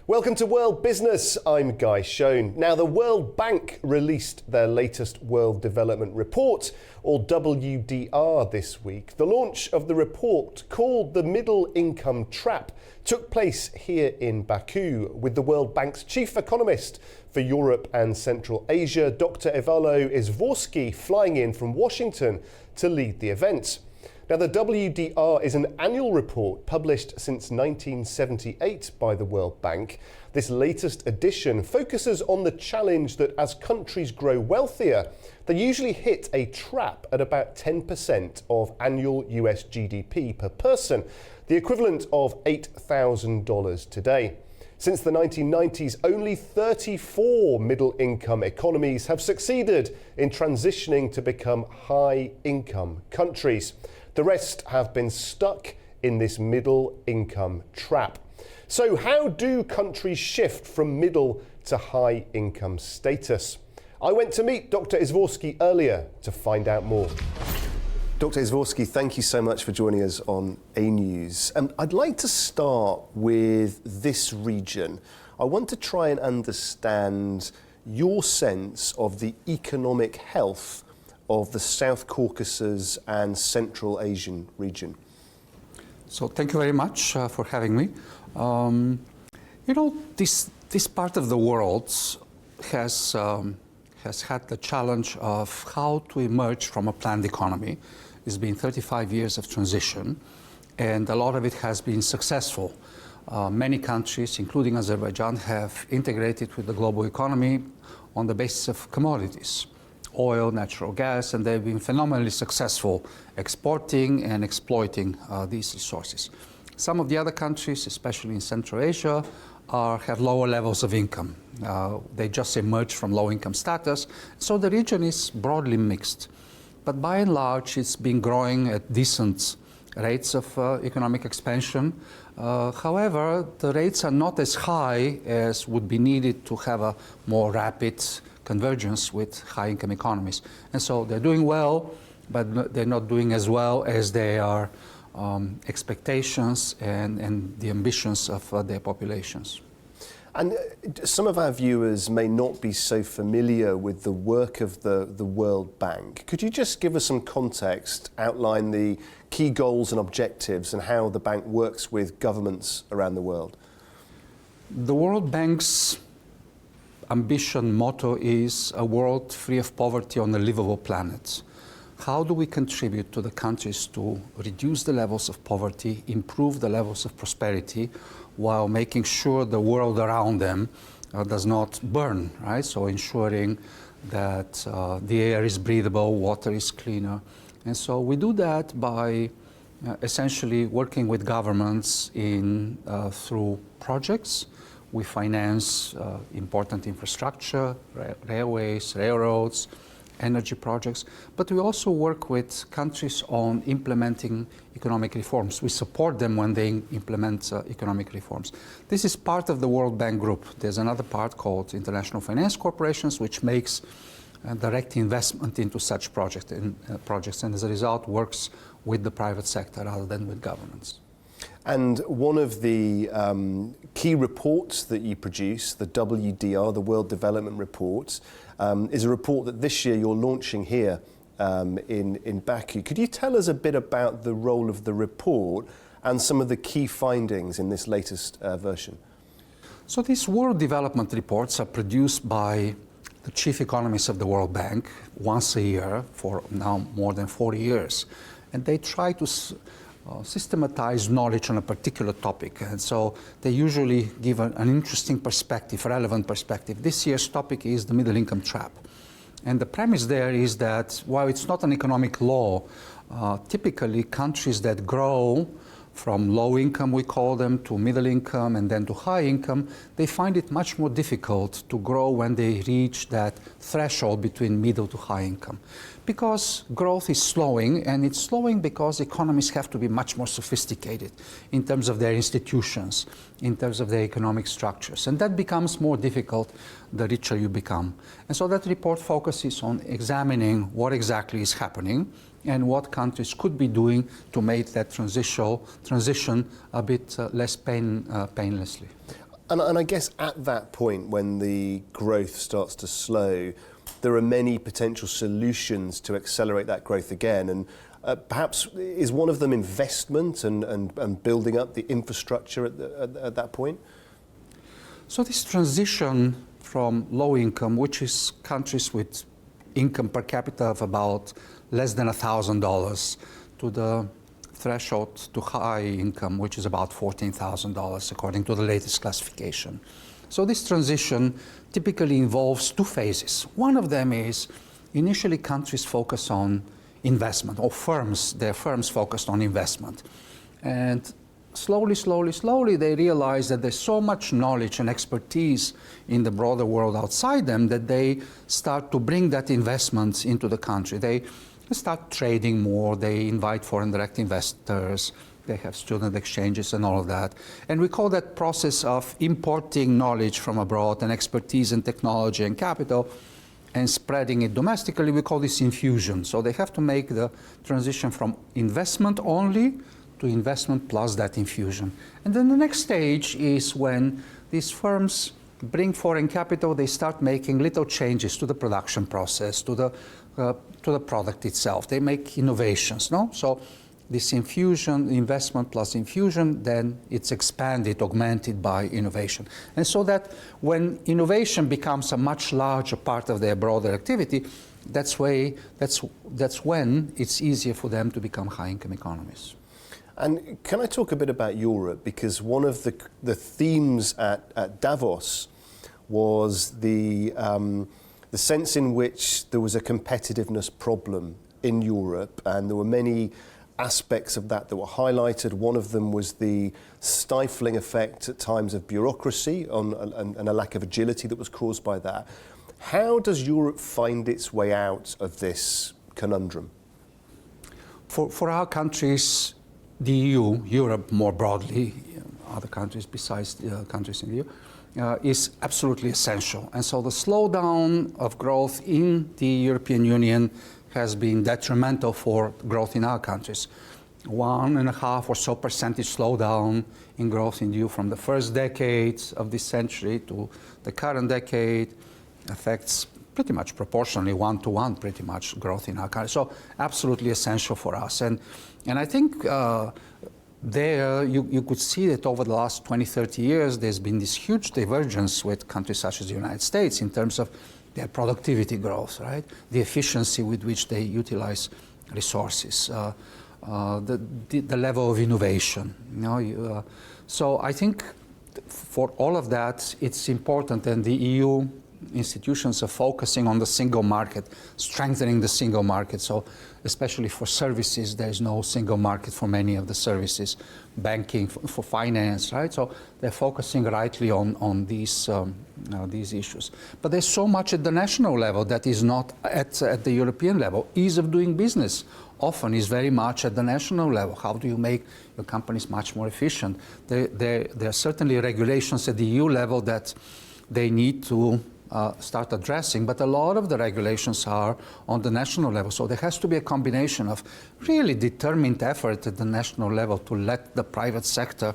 Welcome to World Business. I'm Guy Shone. Now, the World Bank released their latest World Development Report, or WDR, this week. The launch of the report, called the Middle Income Trap, took place here in Baku with the World Bank's chief economist for Europe and Central Asia, Dr. Ivalo Izvorsky, flying in from Washington to lead the event. Now, the WDR is an annual report published since 1978 by the World Bank. This latest edition focuses on the challenge that as countries grow wealthier, they usually hit a trap at about 10% of annual US GDP per person, the equivalent of $8,000 today. Since the 1990s, only 34 middle-income economies have succeeded in transitioning to become high-income countries. The rest have been stuck in this middle-income trap. So how do countries shift from middle to high-income status? I went to meet Dr. Izvorsky earlier to find out more. Dr. Izvorsky, thank you so much for joining us on A News. I'd like to start with this region. I want to try and understand your sense of the economic health of the South Caucasus and Central Asian region. So thank you very much for having me. This part of the world has had the challenge of how to emerge from a planned economy. It's been 35 years of transition, and a lot of it has been successful. Many countries, including Azerbaijan, have integrated with the global economy on the basis of commodities, oil, natural gas, and they've been phenomenally successful exporting and exploiting these resources. Some of the other countries, especially in Central Asia, have lower levels of income. They just emerged from low-income status, so the region is broadly mixed. But by and large, it's been growing at decent rates of economic expansion. However, the rates are not as high as would be needed to have a more rapid convergence with high-income economies. And so they're doing well, but they're not doing as well as their expectations and the ambitions of their populations. And some of our viewers may not be so familiar with the work of the World Bank. Could you just give us some context, outline the key goals and objectives and how the bank works with governments around the world? The World Bank's ambition motto is a world free of poverty on a livable planet. How do we contribute to the countries to reduce the levels of poverty, improve the levels of prosperity, while making sure the world around them does not burn, right? So ensuring that the air is breathable, water is cleaner. And so we do that by essentially working with governments through projects. We finance important infrastructure, railways, railroads, energy projects, but we also work with countries on implementing economic reforms. We support them when they implement economic reforms. This is part of the World Bank Group. There's another part called International Finance Corporations, which makes direct investment into such projects, and as a result works with the private sector rather than with governments. And one of the key reports that you produce, the WDR, the World Development Report, is a report that this year you're launching here in Baku. Could you tell us a bit about the role of the report and some of the key findings in this latest version? So these World Development Reports are produced by the chief economists of the World Bank once a year for now more than 40 years. And they try to systematize knowledge on a particular topic, and so they usually give an interesting perspective, relevant perspective. This year's topic is the middle income trap, and the premise there is that while it's not an economic law, typically countries that grow from low income, we call them, to middle income and then to high income, they find it much more difficult to grow when they reach that threshold between middle to high income. Because growth is slowing, and it's slowing because economies have to be much more sophisticated in terms of their institutions, in terms of their economic structures. And that becomes more difficult the richer you become. And so that report focuses on examining what exactly is happening and what countries could be doing to make that transition a bit less painlessly. And I guess at that point, when the growth starts to slow, there are many potential solutions to accelerate that growth again. And perhaps is one of them investment and building up the infrastructure at that point? So this transition from low income, which is countries with income per capita of about less than $1,000, to the threshold to high income, which is about $14,000 according to the latest classification. So this transition typically involves two phases. One of them is initially countries focus on investment, or their firms focused on investment. And slowly, they realize that there's so much knowledge and expertise in the broader world outside them that they start to bring that investment into the country. They start trading more, they invite foreign direct investors, they have student exchanges and all of that. And we call that process of importing knowledge from abroad and expertise and technology and capital and spreading it domestically. We call this infusion. So they have to make the transition from investment only to investment plus that infusion. And then the next stage is when these firms bring foreign capital, they start making little changes to the production process, to the product itself. They make innovations, no? So this infusion, investment plus infusion, then it's expanded, augmented by innovation. And so that when innovation becomes a much larger part of their broader activity, that's when it's easier for them to become high-income economies. And can I talk a bit about Europe? Because one of the themes at Davos was the sense in which there was a competitiveness problem in Europe, and there were many aspects of that were highlighted. One of them was the stifling effect at times of bureaucracy and a lack of agility that was caused by that. How does Europe find its way out of this conundrum? For our countries, the EU, Europe more broadly, other countries besides the countries in the EU, is absolutely essential. And so the slowdown of growth in the European Union has been detrimental for growth in our countries. 1.5% or so slowdown in growth in the EU from the first decades of this century to the current decade affects pretty much proportionally 1-to-1 pretty much growth in our country. So absolutely essential for us. And I think there you could see that over the last 20, 30 years, there's been this huge divergence with countries such as the United States in terms of their productivity growth, right? The efficiency with which they utilize resources, the level of innovation. So I think for all of that, it's important, and the EU institutions are focusing on the single market, strengthening the single market. So especially for services, there's no single market for many of the services, banking, for finance, right? So they're focusing rightly on these issues. But there's so much at the national level that is not at the European level. Ease of doing business often is very much at the national level. How do you make your companies much more efficient? There are certainly regulations at the EU level that they need to start addressing, but a lot of the regulations are on the national level. So there has to be a combination of really determined effort at the national level to let the private sector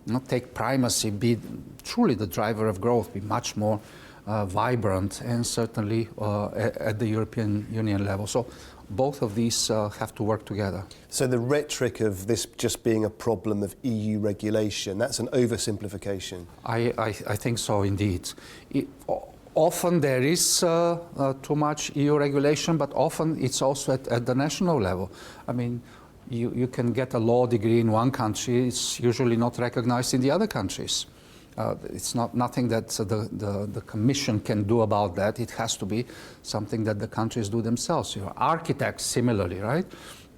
not take primacy, be truly the driver of growth, be much more vibrant, and certainly at the European Union level. So both of these have to work together. So the rhetoric of this just being a problem of EU regulation, that's an oversimplification. I think so indeed. Often there is too much EU regulation, but often it's also at the national level. I mean, you can get a law degree in one country, it's usually not recognized in the other countries. It's nothing that the Commission can do about that. It has to be something that the countries do themselves. Your architects, similarly, right?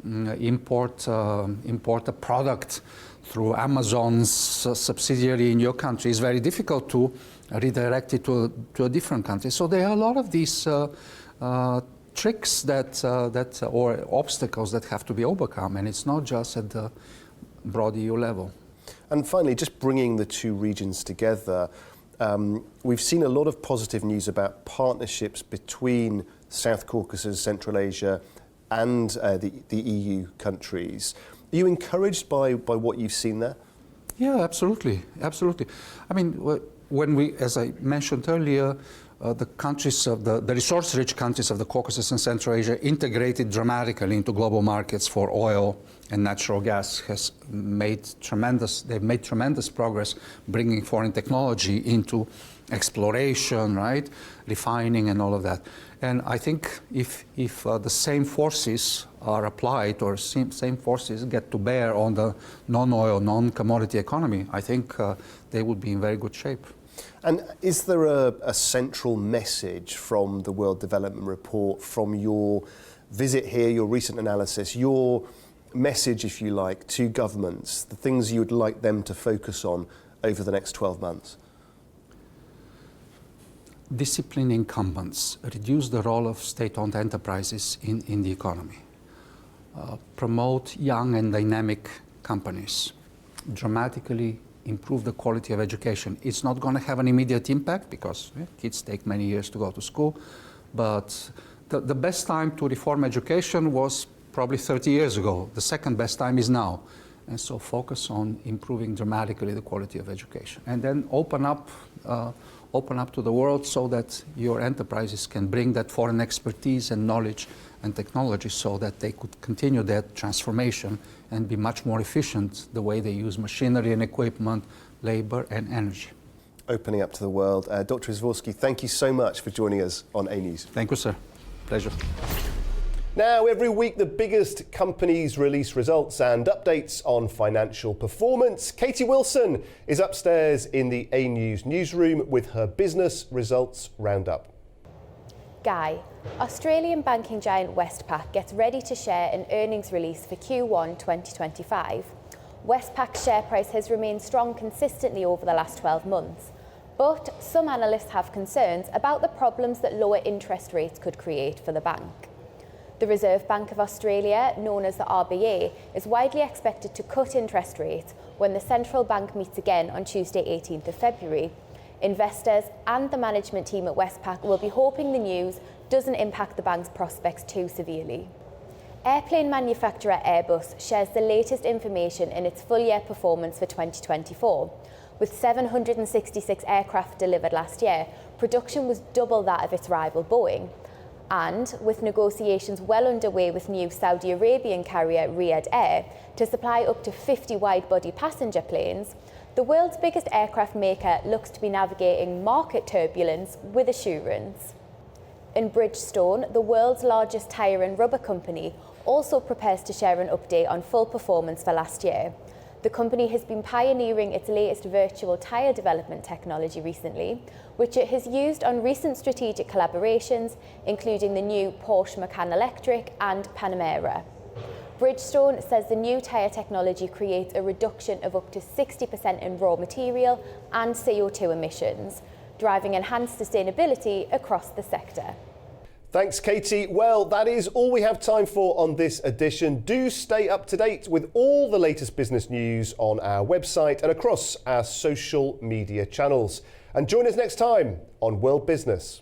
Import a product through Amazon's subsidiary in your country is very difficult to redirect it to a different country. So there are a lot of these tricks or obstacles that have to be overcome, and it's not just at the broad EU level. And finally, just bringing the two regions together, we've seen a lot of positive news about partnerships between South Caucasus, Central Asia, and the EU countries. Are you encouraged by what you've seen there? Yeah, absolutely. I mean, when we, as I mentioned earlier, the countries of the resource-rich countries of the Caucasus and Central Asia integrated dramatically into global markets for oil and natural gas they've made tremendous progress bringing foreign technology into exploration, right, refining and all of that. And I think if the same forces are applied or same forces get to bear on the non-oil, non-commodity economy, I think they would be in very good shape. And is there a central message from the World Development Report, from your visit here, your recent analysis, your message, if you like, to governments, the things you would like them to focus on over the next 12 months? Discipline incumbents, reduce the role of state-owned enterprises in the economy, promote young and dynamic companies, dramatically improve the quality of education. It's not going to have an immediate impact because kids take many years to go to school, but the best time to reform education was probably 30 years ago. The second best time is now. And so focus on improving dramatically the quality of education. And then open up to the world so that your enterprises can bring that foreign expertise and knowledge and technology so that they could continue that transformation and be much more efficient the way they use machinery and equipment, labor and energy. Opening up to the world. Dr. Izvorsky, thank you so much for joining us on A News. Thank you, sir. Pleasure. Now, every week the biggest companies release results and updates on financial performance. Katie Wilson is upstairs in the A News newsroom with her business results roundup. Guy, Australian banking giant Westpac gets ready to share an earnings release for Q1 2025. Westpac's share price has remained strong consistently over the last 12 months, but some analysts have concerns about the problems that lower interest rates could create for the bank. The Reserve Bank of Australia, known as the RBA, is widely expected to cut interest rates when the central bank meets again on Tuesday, 18th of February. Investors and the management team at Westpac will be hoping the news doesn't impact the bank's prospects too severely. Airplane manufacturer Airbus shares the latest information in its full-year performance for 2024. With 766 aircraft delivered last year, production was double that of its rival Boeing. And with negotiations well underway with new Saudi Arabian carrier Riyadh Air to supply up to 50 wide-body passenger planes, the world's biggest aircraft maker looks to be navigating market turbulence with assurance. In Bridgestone, the world's largest tyre and rubber company, also prepares to share an update on full performance for last year. The company has been pioneering its latest virtual tyre development technology recently, which it has used on recent strategic collaborations, including the new Porsche Macan Electric and Panamera. Bridgestone says the new tyre technology creates a reduction of up to 60% in raw material and CO2 emissions, driving enhanced sustainability across the sector. Thanks, Katie. Well, that is all we have time for on this edition. Do stay up to date with all the latest business news on our website and across our social media channels. And join us next time on World Business.